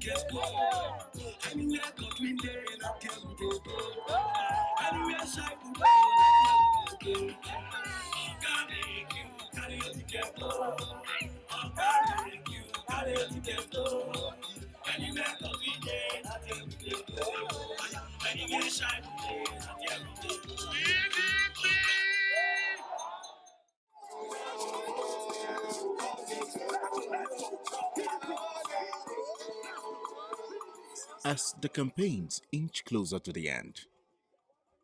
just go. Anywhere Godwin there, not care we go. Anywhere Shaibu there, not care we go. Carry your ticket, go. Carry you, carry your ticket, go. Anywhere Godwin there, not care we go. Anywhere Shaibu there, not care we go. As the campaigns inch closer to the end,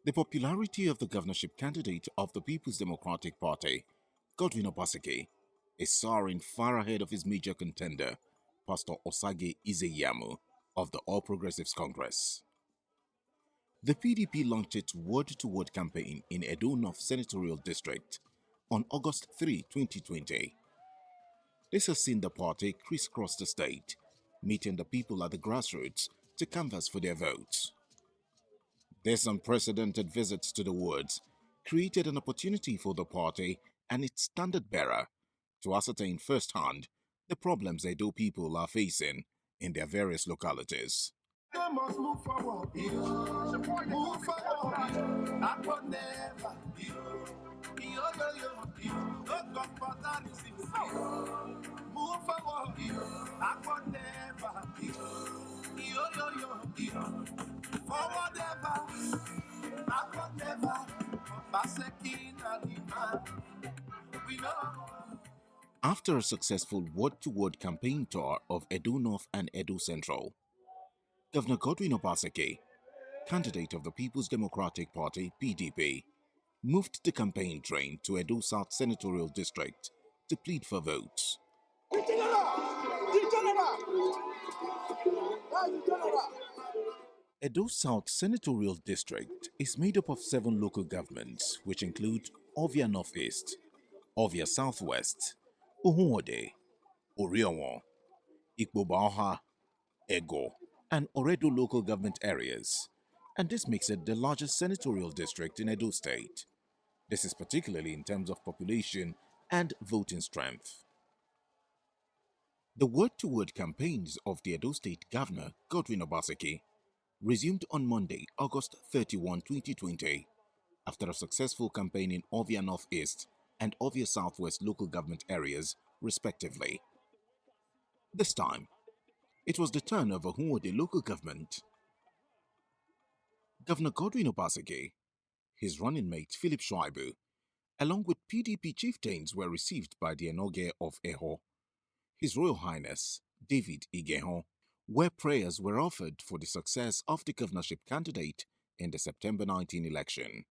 the popularity of the governorship candidate of the People's Democratic Party, Godwin Obaseki, is soaring far ahead of his major contender, Pastor Osagie Izeyamu of the All Progressives Congress. The PDP launched its word-to-word campaign in Edo North Senatorial District on August 3, 2020. This has seen the party crisscross the state, meeting the people at the grassroots to canvass for their votes. This unprecedented visits to the woods created an opportunity for the party and its standard-bearer to ascertain firsthand the problems Edo people are facing in their various localities. Must move forward. Move forward. I could never. Move forward. I could never. Forward ever. I could never. Obaseki na the man. We know. After a successful word-to-word campaign tour of Edo North and Edo Central, Governor Godwin Obaseki, candidate of the People's Democratic Party (PDP), moved the campaign train to Edo South Senatorial District to plead for votes. Edo South Senatorial District is made up of 7 local governments, which include Ovia Northeast, Ovia Southwest, Ohuode, Oriawo, Ikpobaha, Ego, and Oredo local government areas, and this makes it the largest senatorial district in Edo State. This is particularly in terms of population and voting strength. The word-to-word campaigns of the Edo State Governor, Godwin Obaseki, resumed on Monday, August 31, 2020, after a successful campaign in Ovia Northeast and Ovia Southwest local government areas, respectively. This time, it was the turn of Ohuode local government. Governor Godwin Obaseki, his running mate Phillip Shaibu, along with PDP chieftains were received by the Enoge of Eho, His Royal Highness David Igeho, where prayers were offered for the success of the governorship candidate in the September 19 election.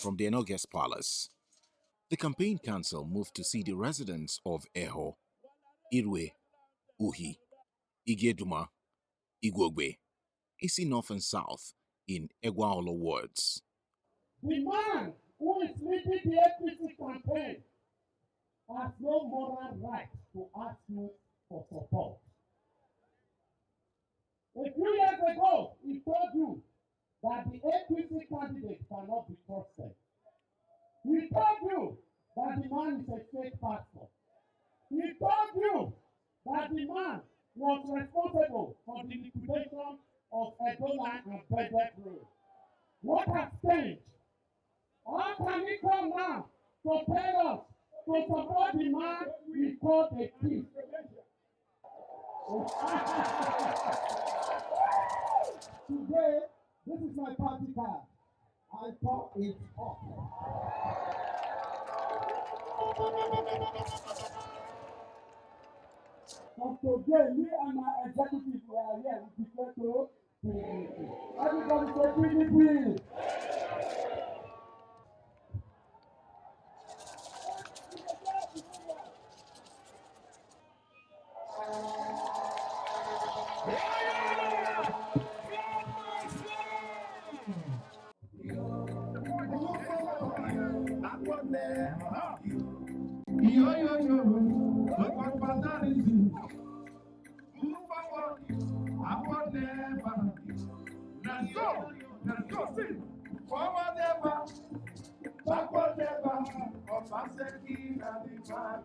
From the Enoge's palace, the campaign council moved to see the residents of Eho, Irwe, Uhi, Igeduma, Igwogwe, Isi North and South in Egwaolo wards. The man who is leading the APC campaign has no moral right to ask you for support. A few years ago, he told you that the APC candidate cannot be trusted. He told you that the man is a fake pastor. He told you that the man was responsible for the liquidation of Ebola and Bedek Road. What has changed? How can he come now to tell us to support the man we call a thief? Today, this is my party card. I pop it up. But today, me and my executive were here to declare to PDP. Everybody say PDP. Backward never, Obaseki na the man.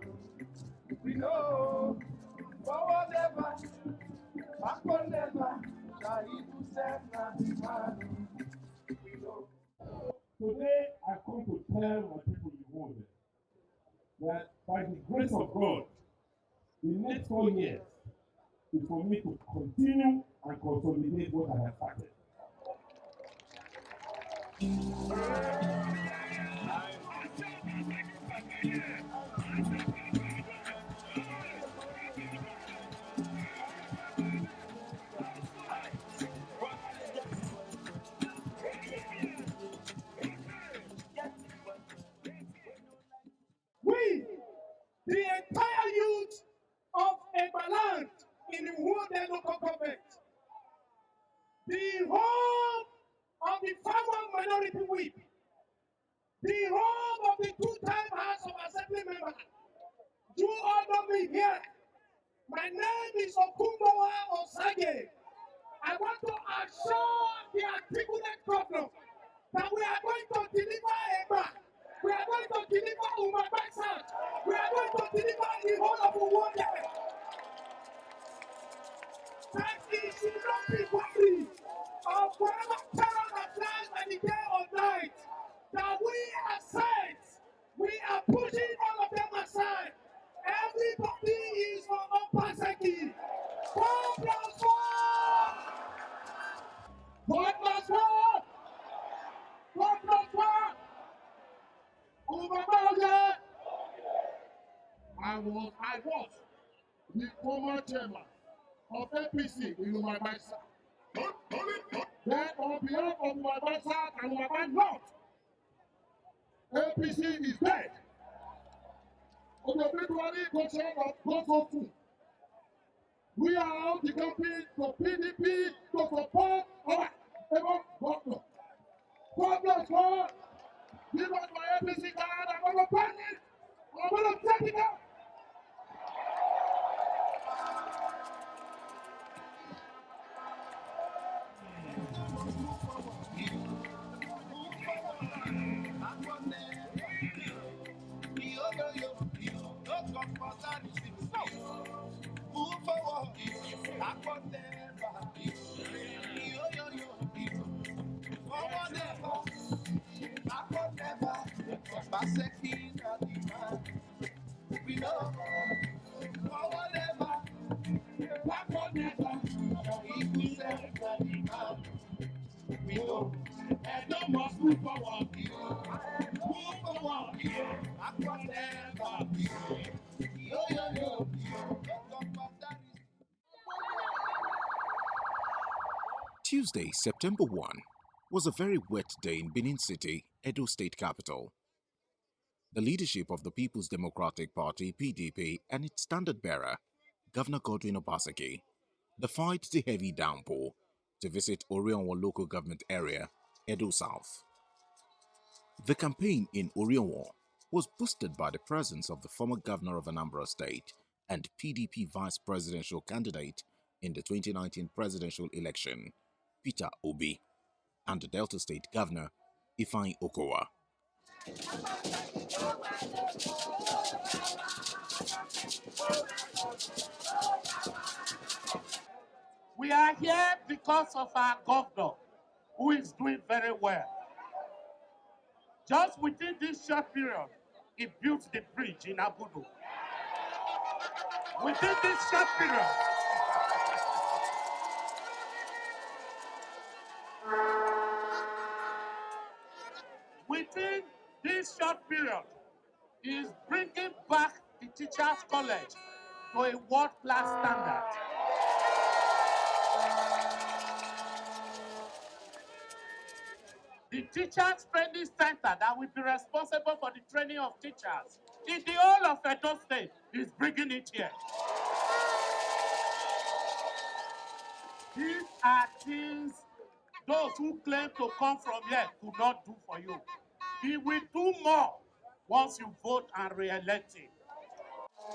We know, forward never, backward never, Shaibu said na the man. We know. Today, I come to tell my people in the world that by the grace of God, the next 4 years is for me to continue and consolidate what I have started. We, the entire youth of Ebaland in the Wode local government, the whole of the farmer minority whip, the whole of the two-time House of Assembly member, you all know me here. My name is Okumbawa Osage. I want to assure the articulate governor that we are going to deliver Eba. We are going to deliver Umabasat. We are going to deliver the whole of Uwode. That he should not be worried of whatever terror that flies by the day or night. That we are saints. We are pushing all of them aside. Everybody is for Obaseki. 4 plus 4. 4 plus 4. 4 plus 4. Umabasat. I was the former chairman of APC in Umabasa. Then on behalf of Umabasa and Umabasa North, APC is dead. We are out the campaign for PDP to support our ever governor. God bless God. Give us my APC card. I'm going to burn it. I'm going to take it out. We know, forward never, backward never. He said that he man. We know, and no must move forward. Move forward, backward never. Yo, yo, yo. Tuesday, September 1, was a very wet day in Benin City, Edo State capital. The leadership of the People's Democratic Party (PDP) and its standard-bearer, Governor Godwin Obaseki, defied the heavy downpour to visit Orionwa local government area, Edo South. The campaign in Orionwa was boosted by the presence of the former governor of Anambra State and PDP vice presidential candidate in the 2019 presidential election, Peter Obi, and the Delta State Governor, Ifeanyi Okowa. We are here because of our governor, who is doing very well. Just within this short period, he built the bridge in Abudu. Within this short period, he is bringing back the Teachers College to a world-class standard. The Teachers Training Center that will be responsible for the training of teachers in the whole of Edo State is bringing it here. These are things those who claim to come from here could not do for you. He will do more once you vote and re-elect him. He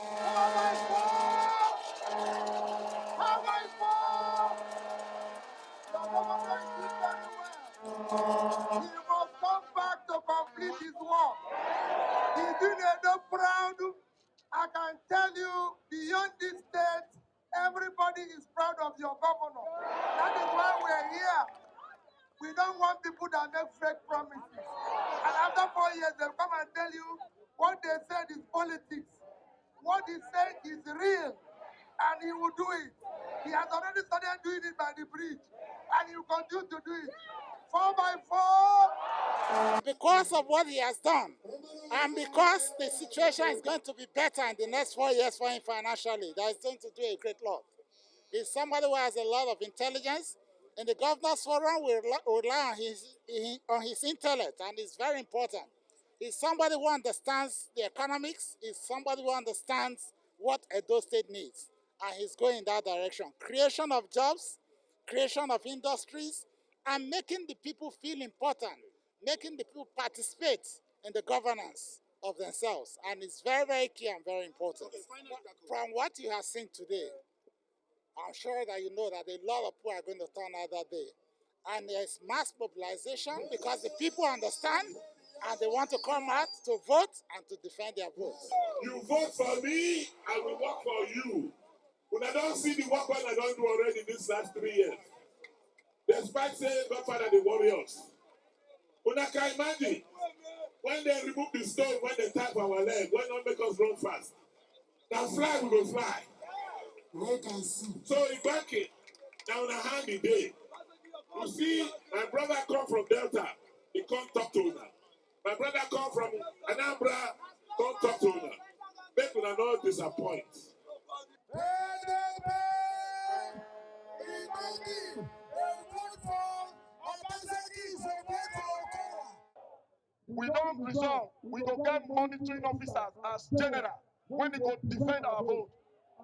must come back to complete his work. of your governor. That is why we're here. We don't want people that make fake promises. And after 4 years, they'll come and tell you what they said is politics. What he said is real, and he will do it. He has already started doing it by the bridge, and he will continue to do it. 4x4. Because of what he has done, and because the situation is going to be better in the next 4 years for him financially, that is going to do a great lot. He's somebody who has a lot of intelligence. In the governor's forum, we rely on his intellect, and it's very important. He's somebody who understands the economics. He's somebody who understands what Edo State needs, and he's going in that direction. Creation of jobs, creation of industries, and making the people feel important, making the people participate in the governance of themselves. And it's very, very key and very important. From what you have seen today, I'm sure that you know that a lot of people are going to turn out that day. And there's mass mobilization because the people understand and they want to come out to vote and to defend their votes. You vote for me, I will work for you. When I don't see the work I don't do already these last 3 years. Despite saying Godfather the warriors. When I can imagine, when they remove the stone, when they tap our leg, when they make us run fast. Now fly, we will fly. So in banking, now on a handy day. You see, my brother come from Delta, he come talk to una. My brother come from Anambra, come talk to una. Make una not disappoint. We don't resolve. We go get monitoring officers as general when they go defend our vote.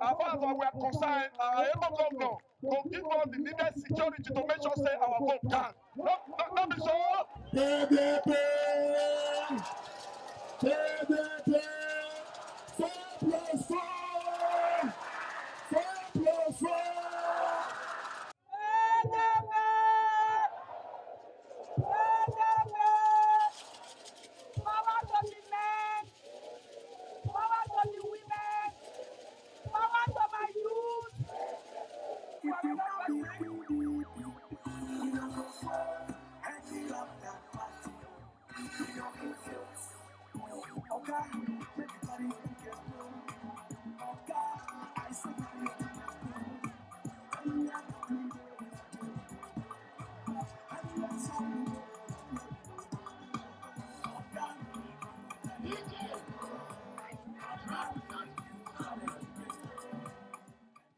As far as we are concerned, our Edo governor go give us the needed security to make sure say our vote can. Not be so.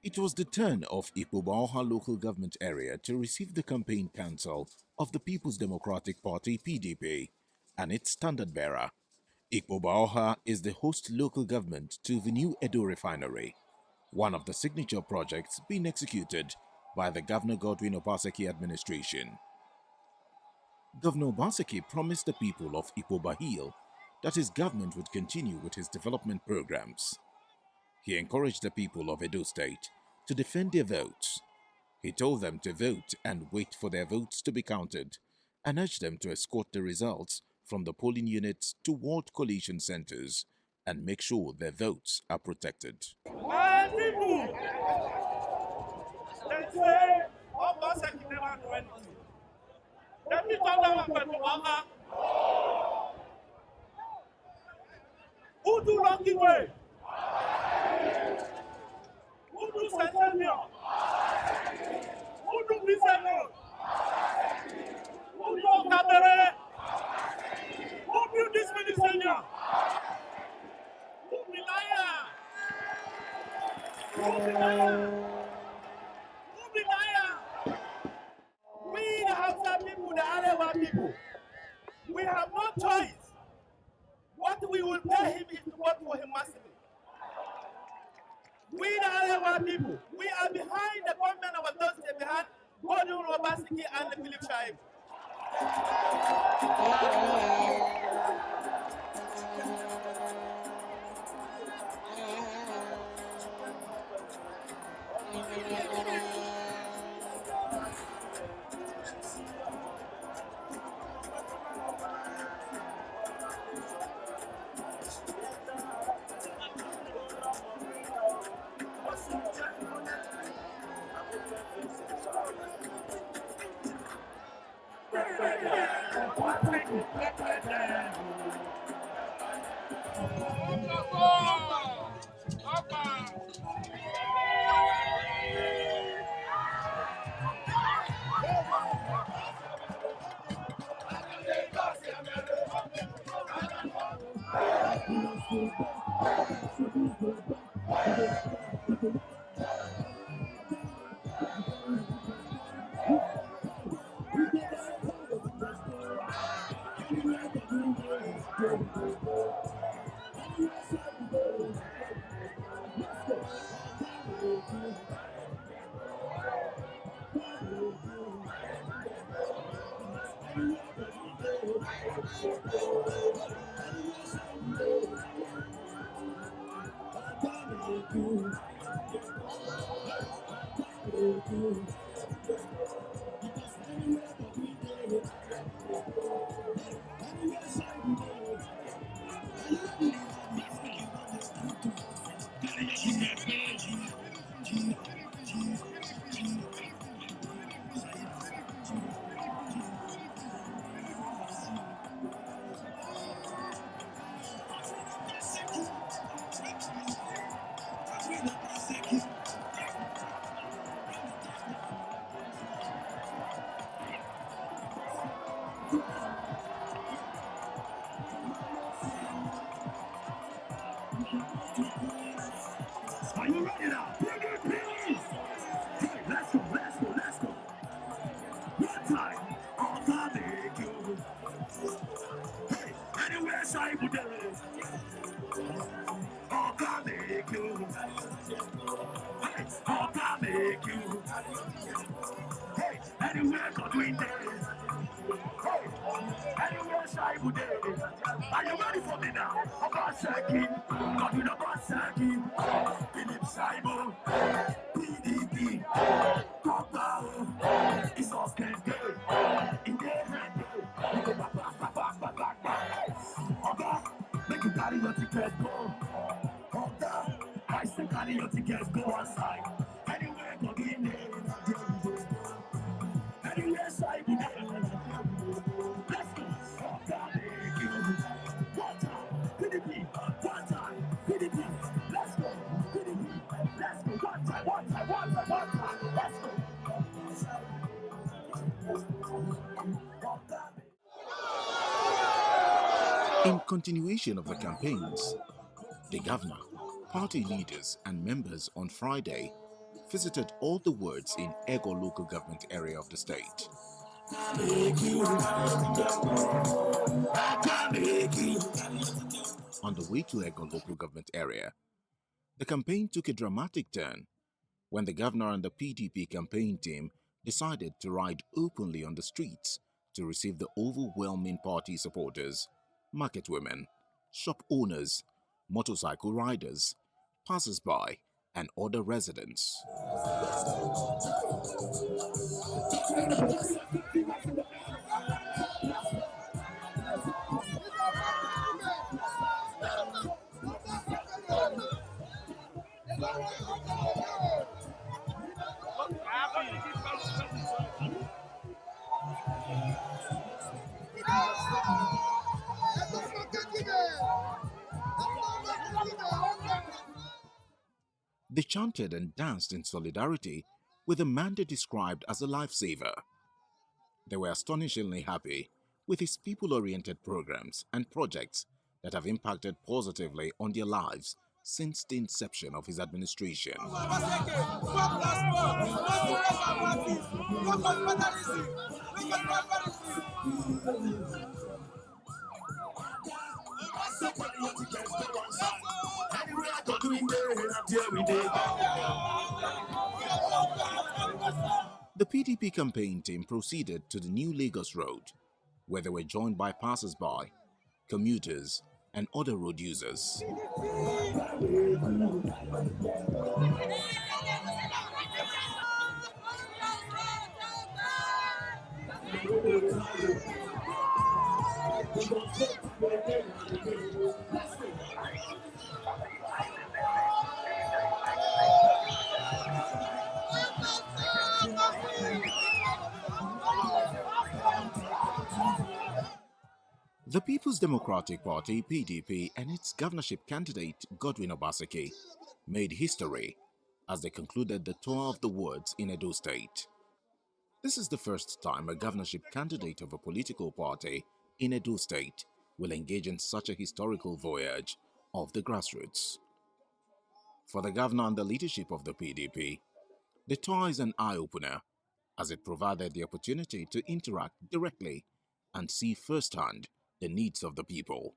It was the turn of Ikpobaoha local government area to receive the campaign council of the People's Democratic Party (PDP) and its standard bearer. Ikpobaoha is the host local government to the new Edo refinery, one of the signature projects being executed by the Governor Godwin Obaseki administration. Governor Obaseki promised the people of Ikpoba that his government would continue with his development programs. He encouraged the people of Edo State to defend their votes. He told them to vote and wait for their votes to be counted and urged them to escort the results from the polling units to walled collation centers and make sure their votes are protected. My people, they say Obaseki never do anything. Let me talk about Obama. Who do lucky way? Who do Centennial? Who do Bissell? Who do Cabaret? Who built this ministerial? Who be liar? Who be liar? Who be liar? We the Hausa people, the Arewa people, we have no choice. What we will pay him is to work for him massively. We the Arewa people, we are behind the government of Edo State, behind Godwin Obaseki and the Phillip Shaibu. Are you ready now? Bring it, please. Hey, let's go, let's go, let's go. One time. All time, make you. Hey, anywhere, Shaibu there. All time, make you. Hey, all time, make you. Hey, anywhere, Godwin there. Hey, anywhere, Shaibu there. Are you ready for me now? Obaseki, Godwin Obaseki, Phillip Shaibu, PDP, Papa, it's all campaign. In their hand, you go back. Oga, make you carry your ticket, go. Oga, I say carry your ticket, go outside. Anywhere, go in there. Anywhere, side, let's go. Oga, make you. One time, PDP, one time, PDP, let's go. PDP, let's go. One time, let's go. In continuation of the campaigns, the governor, party leaders, and members on Friday visited all the wards in Ego local government area of the state. On the way to Ego local government area, the campaign took a dramatic turn when the governor and the PDP campaign team decided to ride openly on the streets to receive the overwhelming party supporters, market women, shop owners, motorcycle riders, passers-by, and other residents. They chanted and danced in solidarity with the man they described as a lifesaver. They were astonishingly happy with his people-oriented programs and projects that have impacted positively on their lives since the inception of his administration. The PDP campaign team proceeded to the New Lagos Road, where they were joined by passers-by, commuters, and other road users. The People's Democratic Party (PDP) and its governorship candidate Godwin Obaseki made history as they concluded the tour of the wards in Edo State. This is the first time a governorship candidate of a political party in Edo State will engage in such a historical voyage of the grassroots. For the governor and the leadership of the PDP, the tour is an eye-opener as it provided the opportunity to interact directly and see firsthand the needs of the people.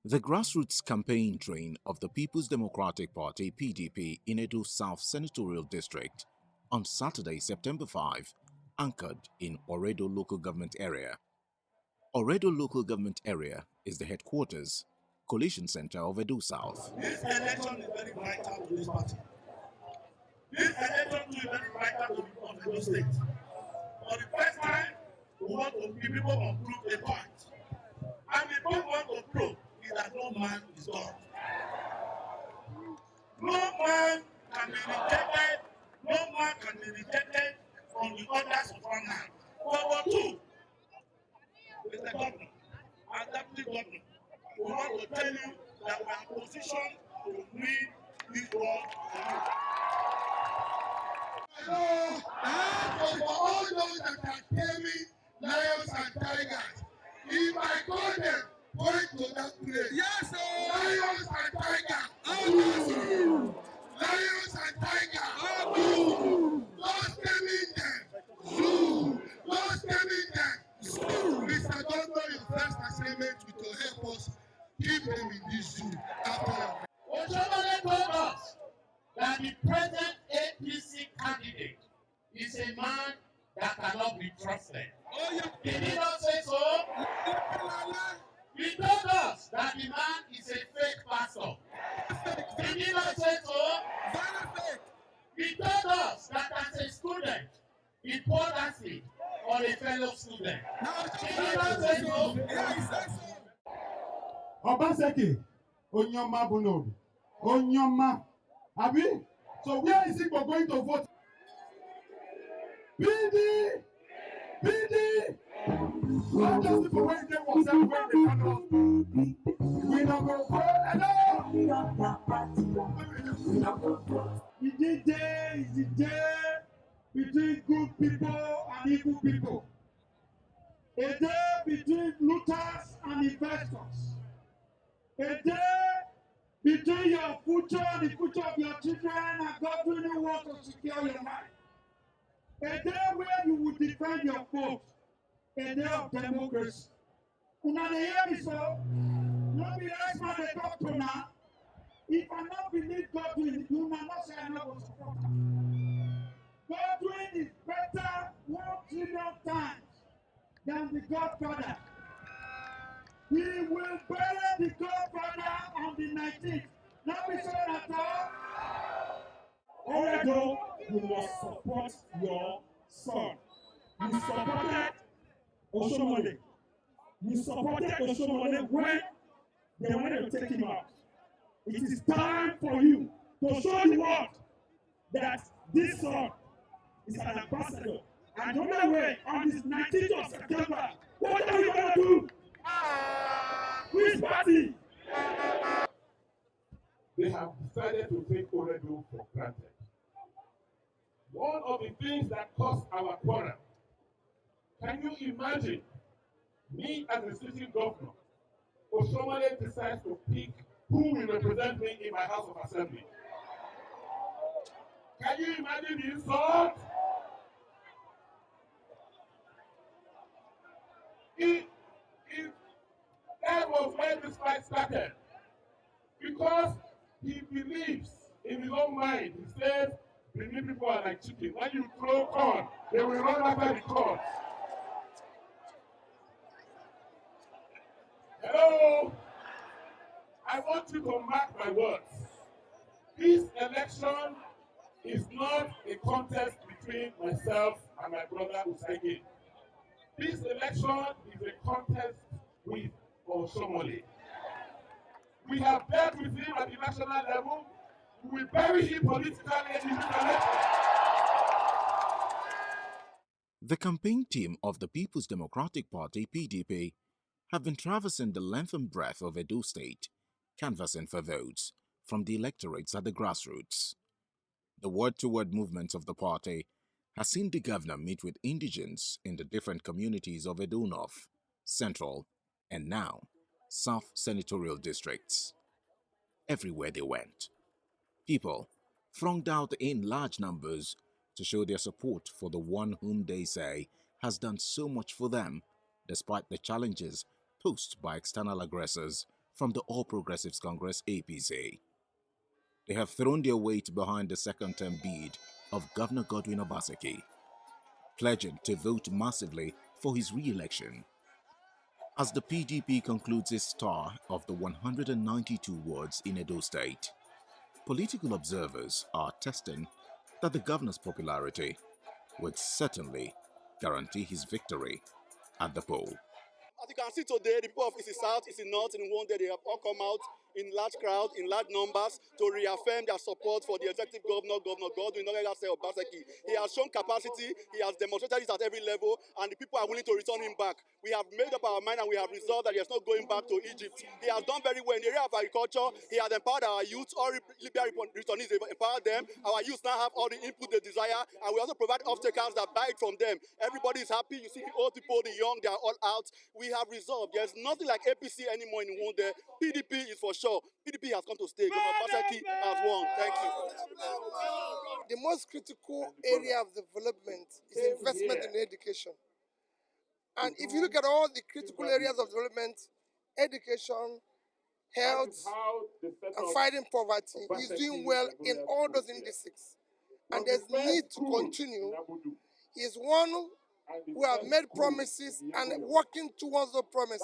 The grassroots campaign train of the People's Democratic Party (PDP) in Edo South Senatorial District on Saturday, September 5, anchored in Oredo Local Government Area. Oredo Local Government Area is the headquarters, coalition center of Edo South. This election is very vital to this party. This election is very vital to the people of Edo State. For the first time, we want to be people to prove a point. And the point we want to prove is that no man is God. No man can be rejected. No man can be rejected from the orders of one man. Number two, is the governor and deputy governor. We want to tell you that we are positioned to win this war. And for all those that are taming lions and tigers, if I call them, point to that place. Yes, sir. Lions and tigers. Lions and tigers. Not taming them. Not taming them. Mr. Governor, your first assignment will to help us keep them in this zoo after your. Oshomole told us that the present APC candidate is a man that cannot be trusted. Did he not say so? He told us that the man is a fake pastor. Did he not say so? He told us that as a student, he poured acid on a fellow student. Did he not say so? Obaseki, Onyoma Bunobi, Onyoma, Abi. So where is he going to vote? PD, PD. Not just people when they was when they cannot. We don't go vote. Hello. The day is the day between good people and evil people. A day between looters and investors. A day between your future and the future of your children and God really wants to secure your life. A day where you will defend your vote. A day of democracy. Una dey hear me so? No be less man dey talk to now. If I not believe Godwin, you will not say I no go support am. Godwin is better 1 trillion times than the Godfather. We will bury the Godfather on the 19th. Not be so at all. Oredo, you must support your son. You supported Oshomole. You supported Oshomole when they wanted to take him out. It is time for you to show the world that this son is an ambassador. And on the way, on this 19th of September, what are you going to do? Which party? They have decided to take Oredo for granted. One of the things that caused our quarrel, can you imagine me as a sitting governor, Oshomole decides to pick who will represent me in my House of Assembly? Can you imagine the insult? That was when this fight started. Because he believes in his own mind. He says, Benin people are like chicken. When you throw corn, they will run after the corn. Hello? I want you to mark my words. This election is not a contest between myself and my brother Usagi. This election is a contest with Oshomole. We have dealt with him at the national level. We will bury him politically in the election. The campaign team of the People's Democratic Party (PDP) have been traversing the length and breadth of Edo State, canvassing for votes from the electorates at the grassroots. The word-to-word movement of the party has seen the governor meet with indigents in the different communities of Edo North, Central, and now South senatorial districts. Everywhere they went, people thronged out in large numbers to show their support for the one whom they say has done so much for them despite the challenges posed by external aggressors from the All Progressives Congress APC. They have thrown their weight behind the second-term bid of Governor Godwin Obaseki, pledging to vote massively for his re-election. As the PDP concludes its tour of the 192 wards in Edo State, political observers are testing that the governor's popularity would certainly guarantee his victory at the poll. As you can see today, the people of East South, East North, in one day, they have all come out in large crowds, in large numbers, to reaffirm their support for the executive governor, Governor Godwin Obaseki. He has shown capacity, he has demonstrated it at every level, and the people are willing to return him back. We have made up our mind and we have resolved that he is not going back to Egypt. He has done very well in the area of agriculture. He has empowered our youth, all Libya returnees, empowered them. Our youth now have all the input they desire, and we also provide off-takers that buy it from them. Everybody is happy. You see the old people, the young, they are all out. We have resolved. There's nothing like APC anymore in one day. PDP is for sure. PDP has come to stay. Governor Obaseki has won. Thank you. The most critical area of development is investment in education. And if you look at all the critical areas of development, education, health, and fighting poverty is doing well in all those indices. And there's need to continue. He is one who have made promises and working towards those promises.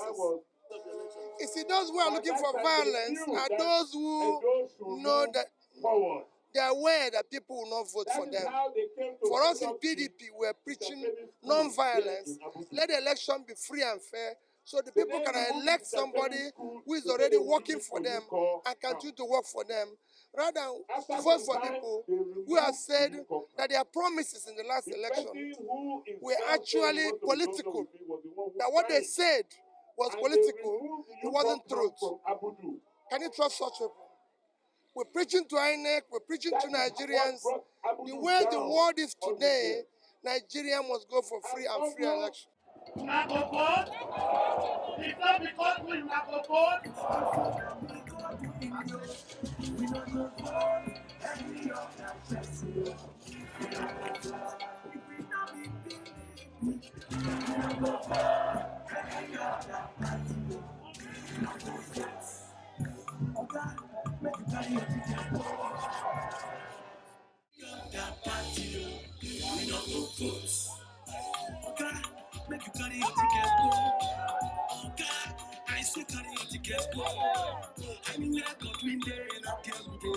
You see, those who are looking for violence are those who know that they are aware that people will not vote for them. For us in PDP, we're preaching non-violence. Let the election be free and fair so the people can elect somebody who is already working for them and continue to work for them, rather than vote for people who have said that their promises in the last election were actually political, that what they said was political, it wasn't truth. Can you trust such people? We're preaching to INEC, we're preaching to Nigerians. The way the world is today, Nigeria must go for free and fair election. Make you carry your ticket, go. Okay, I say carry your ticket, go. Anywhere Godwin there, and I can go.